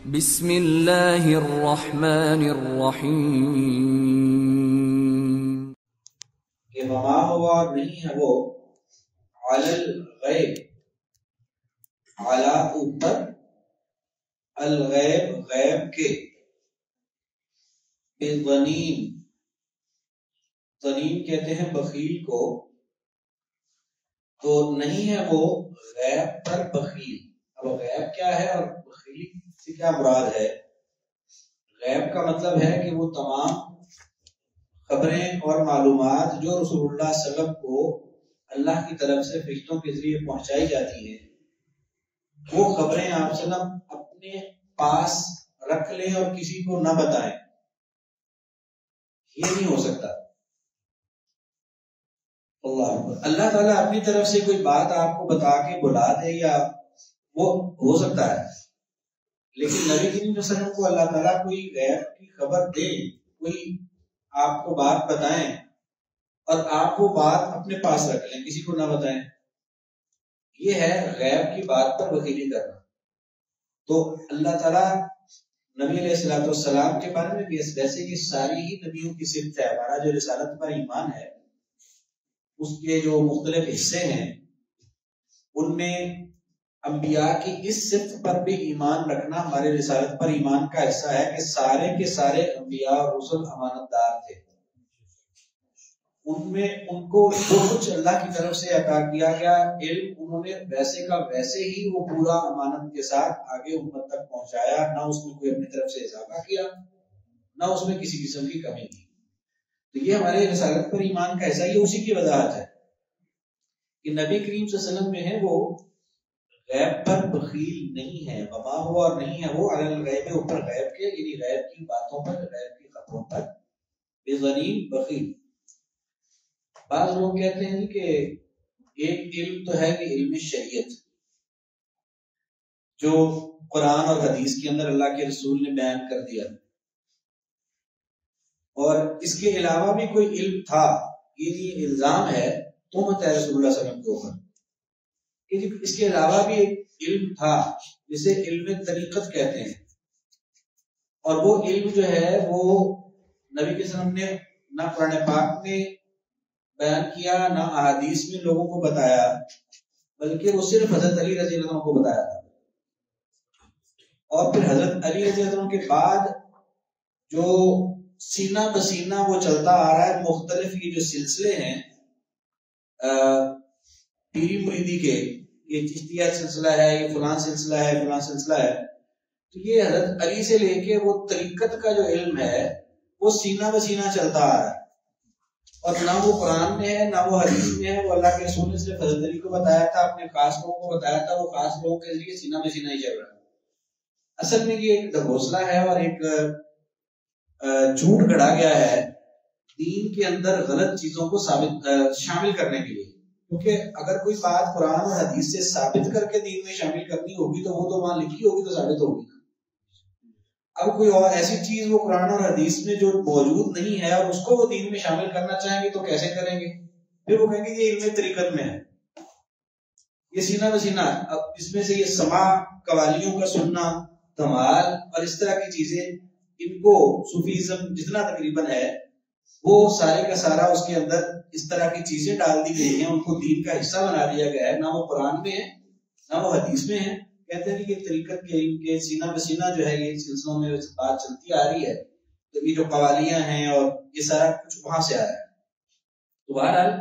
بسم اللہ الرحمن الرحیم کہ وما ہوا اور نہیں ہے وہ علی الغیب، علی اوپر، الغیب غیب کے، بضنین، ضنین کہتے ہیں بخیل کو، تو نہیں ہے وہ غیب پر بخیل۔ اب غیب کیا ہے اور بخیل سے کیا مراد ہے؟ غیب کا مطلب ہے کہ وہ تمام خبریں اور معلومات جو رسول اللہ صلی اللہ علیہ وسلم کو اللہ کی طرف سے فرشتوں کے ذریعے پہنچائی جاتی ہیں، وہ خبریں آپ صلی اللہ علیہ وسلم اپنے پاس رکھ لیں اور کسی کو نہ بتائیں، یہ نہیں ہو سکتا۔ اللہ تعالیٰ اپنی طرف سے کوئی بات آپ کو بتا کے بلا دے یا وہ ہو سکتا ہے، لیکن نبی کریم صلی اللہ علیہ وسلم کو اللہ تعالیٰ کوئی غیب کی خبر دے، کوئی آپ کو بات بتائیں اور آپ وہ بات اپنے پاس رکھ لیں، کسی کو نہ بتائیں، یہ ہے غیب کی بات پر بخیلی کرنا۔ تو اللہ تعالیٰ نبی علیہ السلام کے بارے میں بھی ویسے یہ ساری ہی نبیوں کی صفت ہے۔ ہمارا جو رسالت پر ایمان ہے اس کے جو مختلف حصے ہیں ان میں انبیاء کی اس صفت پر بھی ایمان رکھنا ہمارے رسالت پر ایمان کا حصہ ہے کہ سارے کے سارے انبیاء اور رسل امانت دار تھے۔ ان میں ان کو جو کچھ اللہ کی طرف سے عطا کیا گیا علم انہوں نے ویسے کا ویسے ہی وہ پورا امانت کے ساتھ آگے امت تک پہنچایا، نہ اس میں کوئی اپنی طرف سے اضافہ کیا، نہ اس میں کسی قسم کی کمی کی۔ تو یہ ہمارے رسالت پر ایمان کا حصہ، یہ اسی کی وضاحت ہے کہ نبی کریم صلی اللہ علیہ وسلم جو ہے وہ غیب پر بخیل نہیں ہے، وما ہوا اور نہیں ہے وہ علی الغیب، اوپر غیب کے، یعنی غیب کی باتوں پر، غیب کی خبروں پر، بضنین بخیل۔ بعض لوگ کہتے ہیں کہ ایک علم تو ہے کہ علم شریعت جو قرآن اور حدیث کے اندر اللہ کے رسول نے بیان کر دیا، اور اس کے علاوہ بھی کوئی علم تھا، یہ الزام ہے تہمت ہے رسول اللہ صلی اللہ علیہ وسلم کے اوپر کہ اس کے علاوہ بھی ایک علم تھا جسے علم طریقت کہتے ہیں، اور وہ علم جو ہے وہ نبی کے وسلم نے نہ قرآن پاک میں بیان کیا نہ احادیث میں لوگوں کو بتایا، بلکہ وہ صرف حضرت علی رضی اللہ عنہ کو بتایا تھا۔ اور پھر حضرت علی رضی اللہ عنہ کے بعد جو سینہ بسینہ وہ چلتا آ رہا ہے، مختلف یہ جو سلسلے ہیں پیری مریدی کے، یہ چشتیہ سلسلہ ہے، یہ فلان سلسلہ ہے، فلان سلسلہ ہے، تو یہ حضرت علی سے لے کے وہ طریقت کا جو علم ہے وہ سینہ بسینہ چلتا آ رہا ہے، اور نہ وہ قرآن میں ہے نہ وہ حدیث میں ہے، وہ اللہ کے رسول نے صرف حضرت علی کو بتایا تھا، اپنے خاص لوگوں کو بتایا تھا، وہ خاص لوگوں کے ذریعے سینہ بسینہ ہی چل رہا ہے۔ اصل میں یہ ایک ڈھکوسلا ہے اور ایک جھوٹ گڑا گیا ہے دین کے اندر غلط چیزوں کو شامل کرنے کے لیے، کیونکہ اگر کوئی بات قرآن اور حدیث سے ثابت کر کے دین میں شامل کرنی ہوگی تو وہ تو وہاں لکھی ہوگی تو ثابت ہوگی۔ اب کوئی اور ایسی چیز وہ قرآن اور حدیث میں جو موجود نہیں ہے اور اس کو وہ دین میں شامل کرنا چاہیں گے تو کیسے کریں گے؟ پھر وہ کہیں گے یہ علم طریقت میں ہے، یہ سینہ بسینہ۔ اب اس میں سے یہ سماع قوالیوں کا سننا، دھمال اور اس طرح کی چیزیں، ان کو صوفیزم جتنا تقریباً ہے وہ سارے کا سارا اس کے اندر اس طرح کی چیزیں ڈال دی گئی ہیں، ان کو دین کا حصہ بنا دیا گیا ہے، نہ وہ قرآن میں ہے نہ وہ حدیث میں ہے۔ کہتے ہیں کہ یہ طریقت کے علم کے سینہ بسینہ جو ہے یہ سلسلوں میں بات چلتی آ رہی ہے، تو یہ جو قوالیاں ہیں اور یہ سارا کچھ وہاں سے آیا ہے۔ تو بہرحال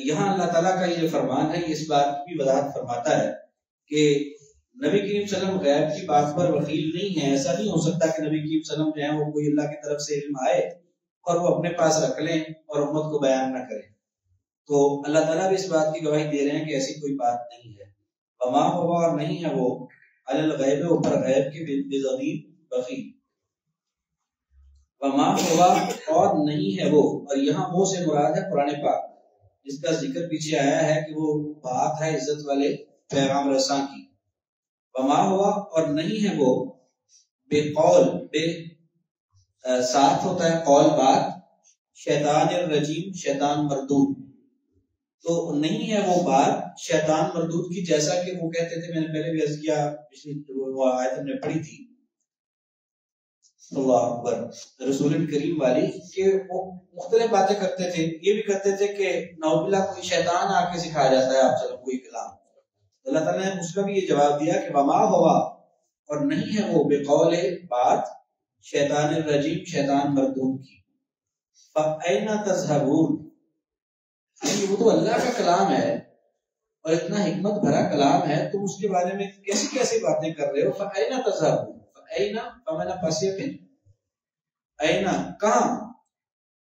یہاں اللہ تعالیٰ کا یہ فرمان ہے، یہ اس بات کی وضاحت فرماتا ہے کہ نبی کریم صلی اللہ علیہ وسلم غیب کی بات پر وکیل نہیں ہے۔ ایسا نہیں ہو سکتا کہ نبی کریم صلی اللہ علیہ وسلم جو ہے وہ کوئی اللہ کی طرف سے علم آئے اور وہ اپنے پاس رکھ لیں اور امت کو بیان نہ کریں۔ تو اللہ تعالیٰ بھی اس بات کی گواہی دے رہے ہیں کہ ایسی کوئی بات نہیں ہے۔ وما ہوا اور نہیں ہے وہ علی الغیب، اوپر غیب کے، بضنین بخیل۔ وما ہوا اور نہیں ہے وہ، اور یہاں وہ سے مراد ہے قرآن پاک، جس کا ذکر پیچھے آیا ہے کہ وہ بات ہے عزت والے پیغام رساں کی۔ وما ہوا اور نہیں ہے وہ بے قول، بے ساتھ ہوتا ہے قول بات، شیطان الرجیم، شیطان مردود، تو نہیں ہے وہ بات شیطان مردود کی، جیسا کہ وہ کہتے تھے، میں نے پہلے بھی عرض کیا، پچھلی وہ آیت ہم نے پڑھی تھی اللہ اکبر رسول کریم والی کہ وہ مختلف باتیں کرتے تھے. یہ بھی کرتے تھے کہ نعوذ باللہ کوئی شیطان آ کے سکھایا جاتا ہے آپ سے کوئی کلام. اللہ تعالیٰ نے اس کا بھی یہ جواب دیا کہ وما ہوا، اور نہیں ہے وہ بقول بات شیطان الرجیم شیطان مردود کی. فَأَيْنَ تَذْهَبُونَ، وہ تو اللہ کا کلام ہے اور اتنا حکمت بھرا کلام ہے، تم اس کے بارے میں کیسی کیسی باتیں کر رہے ہو. فَأَيْنَ تَذْهَبُونَ، فَأَيْنَ فَمَنَ پسے پھر اینا کہاں،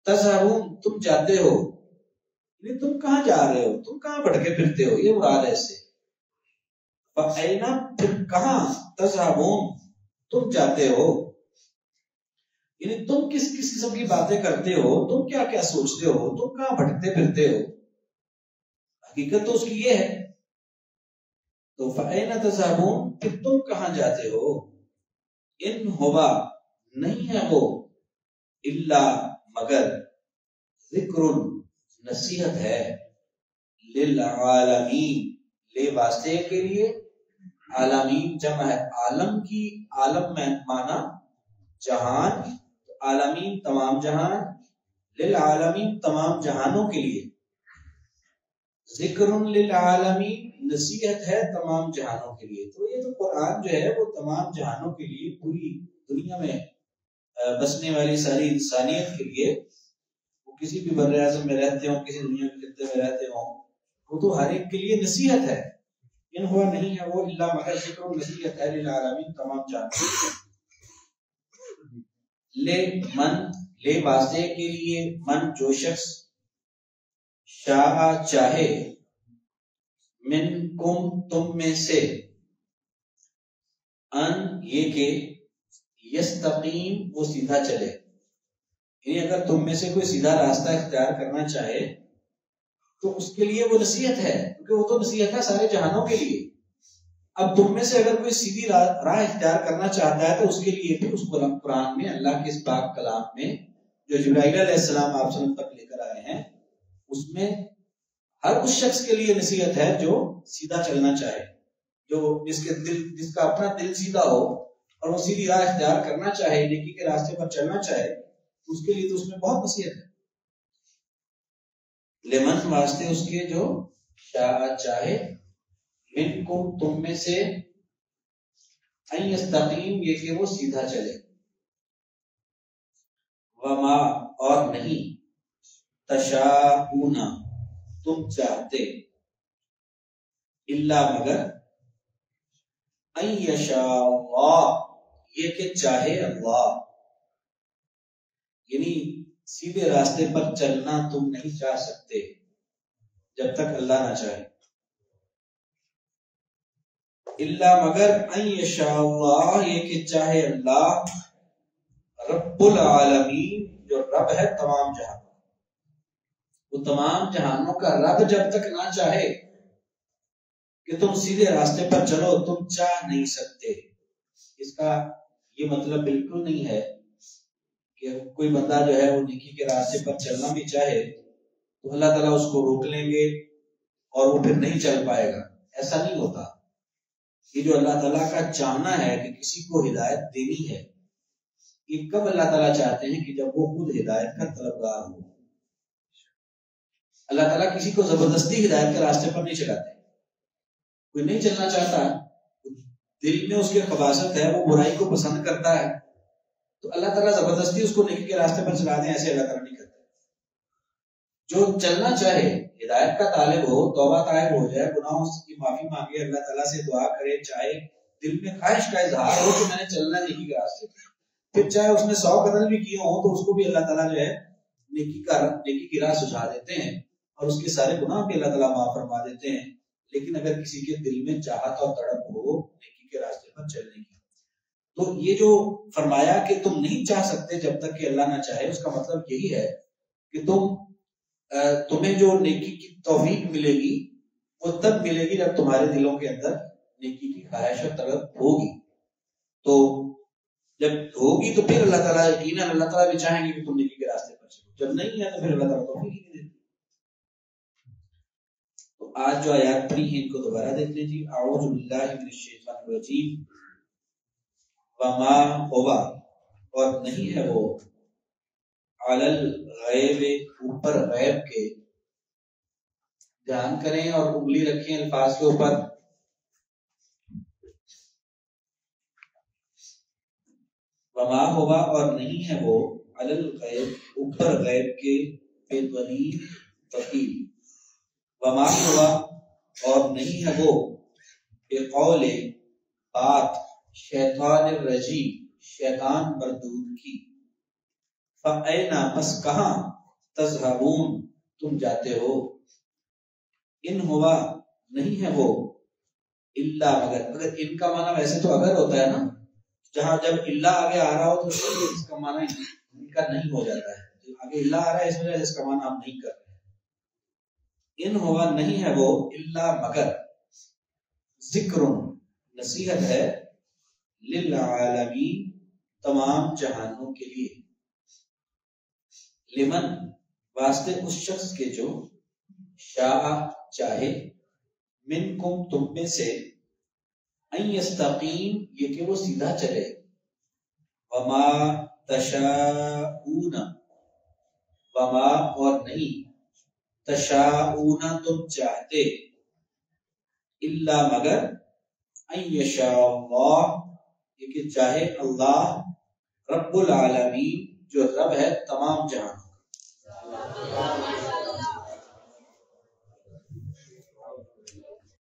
تذہبون تم جاتے ہو، یعنی تم کہاں جا رہے ہو، تم کہاں بھٹکے پھرتے ہو، یہ مراد ہے اس سے. فَأَيْنَ پھر کہاں، تذہبون تم جاتے ہو، یعنی تم کس کس قسم کی باتیں کرتے ہو، تم کیا کیا سوچتے ہو، تم کہاں بھٹکتے پھرتے ہو. حقیقت تو اس کی یہ ہے. تو فَأَيْنَ تَذْهَبُونَ پھر تم کہاں جاتے ہو. ان ہوا نہیں ہے وہ، الا مگر، ذکر نصیحت ہے، للعالمین لے واسطے کے لیے. عالمین جمع ہے عالم کی، عالم میں مانا جہان، عالمین تمام جہان، للعالمین تمام جہانوں کے لیے. ذکر للعالمین نصیحت ہے تمام جہانوں کے لیے. تو یہ جو قرآن جو ہے وہ تمام جہانوں کے لیے، پوری دنیا میں بسنے والی ساری انسانیت کے لیے، وہ کسی بھی بر اعظم میں رہتے ہوں، کسی دنیا کے خطے میں رہتے ہوں، وہ تو ہر ایک کے لیے نصیحت ہے. ان ہوا نہیں ہے وہ الا مگر ذکر نصیحت ہے للعالمین تمام جہانوں کے لیے. لے من لے واسطے کے لیے، من جو شخص، شاء چاہے، منکم تم میں سے، ان یہ کہ یستقیم وہ سیدھا چلے. یعنی اگر تم میں سے کوئی سیدھا راستہ اختیار کرنا چاہے تو اس کے لیے وہ نصیحت ہے، کیونکہ وہ تو نصیحت ہے سارے جہانوں کے لیے. اب تم میں سے اگر کوئی سیدھی راہ اختیار کرنا چاہتا ہے تو اس کے لیے بھی اس قرآن میں، اللہ کے اس پاک کلام میں جو جبرائیل علیہ السلام آپ سے تک لے کر آئے ہیں، اس میں ہر اس شخص کے لیے نصیحت ہے جو سیدھا چلنا چاہے، جو جس کا اپنا دل سیدھا ہو اور وہ سیدھی راہ اختیار کرنا چاہے، نیکی کے راستے پر چلنا چاہے، اس کے لیے تو اس میں بہت نصیحت ہے. لمن واسطے اس کے جو شاء چاہے، منکم تم میں سے، ان یستقیم یہ کہ وہ سیدھا چلے، وما اور نہیں، تشاءون تم چاہتے، الا مگر، ان یشاء اللہ یہ کہ چاہے اللہ. یعنی سیدھے راستے پر چلنا تم نہیں چاہ سکتے جب تک اللہ نہ چاہے. الا مگر، ان یشاء اللہ یہ کہ چاہے اللہ، رب العالمین جو رب ہے تمام جہان، وہ تمام جہانوں کا رب جب تک نہ چاہے کہ تم سیدھے راستے پر چلو، تم چاہ نہیں سکتے. اس کا یہ مطلب بالکل نہیں ہے کہ کوئی بندہ جو ہے وہ نیکی کے راستے پر چلنا بھی چاہے تو اللہ تعالیٰ اس کو روک لیں گے اور وہ پھر نہیں چل پائے گا. ایسا نہیں ہوتا. یہ جو اللہ تعالیٰ کا چاہنا ہے کہ کسی کو ہدایت دینی ہے، یہ کب اللہ تعالیٰ چاہتے ہیں کہ جب وہ خود ہدایت کا طلبگار ہو. اللہ تعالیٰ کسی کو زبردستی ہدایت کے راستے پر نہیں چلاتے. کوئی نہیں چلنا چاہتا، دل میں اس کے خباثت ہے، وہ برائی کو پسند کرتا ہے، تو اللہ تعالیٰ زبردستی اس کو نیکی کے راستے پر چلا دیں، ایسے اللہ تعالیٰ نہیں کرتے. جو چلنا چاہے، ہدایت کا طالب ہو، توبہ طائب ہو جائے، گناہوں کی معافی مانگے، اللہ تعالیٰ سے دعا کرے، چاہے دل میں خواہش کا اظہار ہو کہ میں نے چلنا نیکی کے راستے پر، پھر چاہے اس نے 100 قتل بھی کیے ہوں تو اس کو بھی اللہ تعالیٰ جو ہے نیکی کی راہ سجھا دیتے ہیں اور اس کے سارے گناہ بھی اللہ تعالیٰ معاف فرما دیتے ہیں. لیکن اگر کسی کے دل میں چاہت اور تڑپ ہو نیکی کے راستے پر چلنے کی، تو یہ جو فرمایا کہ تم نہیں چاہ سکتے جب تک کہ اللہ نہ چاہے، اس کا مطلب یہی ہے کہ تمہیں جو نیکی کی توفیق ملے گی وہ تب ملے گی جب تمہارے دلوں کے اندر نیکی کی خواہش اور طلب ہوگی. تو جب ہوگی تو پھر اللہ تعالیٰ یقیناً اللہ تعالیٰ بھی چاہیں گے کہ تم نیکی کے راستے پر چلو. جب نہیں ہے تو پھر اللہ تعالیٰ توفیق نہیں دیتے. تو آج جو آیات پڑھی ہیں ان کو دوبارہ دیکھ لیجیے. اعوذ باللہ من الشیطان الرجیم. وما ہوا اور نہیں ہے وہ علی الغیب اوپر غیب کے. دھیان کریں اور انگلی رکھیں الفاظ کے اوپر. وما ہوا اور نہیں ہے وہ علی الغیب اوپر غیب کے بضنین وکیل. وما ہوا اور نہیں ہے وہ بقول بات شیطان الرجیم شیطان مردود کی. فَأَيْنَ بس کہاں تذہبون تم جاتے ہو. ان ہوا نہیں ہے وہ الا مگر. اگر ان کا معنی ویسے تو اگر ہوتا ہے نا, جہاں جب الا آگے آ رہا ہو تو اس کا معنی ان کا نہیں ہو جاتا ہے. آگے الا آ رہا ہے اس وجہ سے اس کا معنی آپ نہیں کر رہے. ان ہوا نہیں ہے وہ الا مگر ذکر نصیحت ہے للعالمین تمام جہانوں کے لیے. لمن واسطے اس شخص کے جو شاء چاہے منکم تم میں سے ان یستقیم یہ کہ وہ سیدھا چلے. وما تشاءون وما اور نہیں تشاءون تم چاہتے الا مگر ان یشاء اللہ یہ کہ چاہے اللہ رب العالمین جو رب ہے تمام جہان.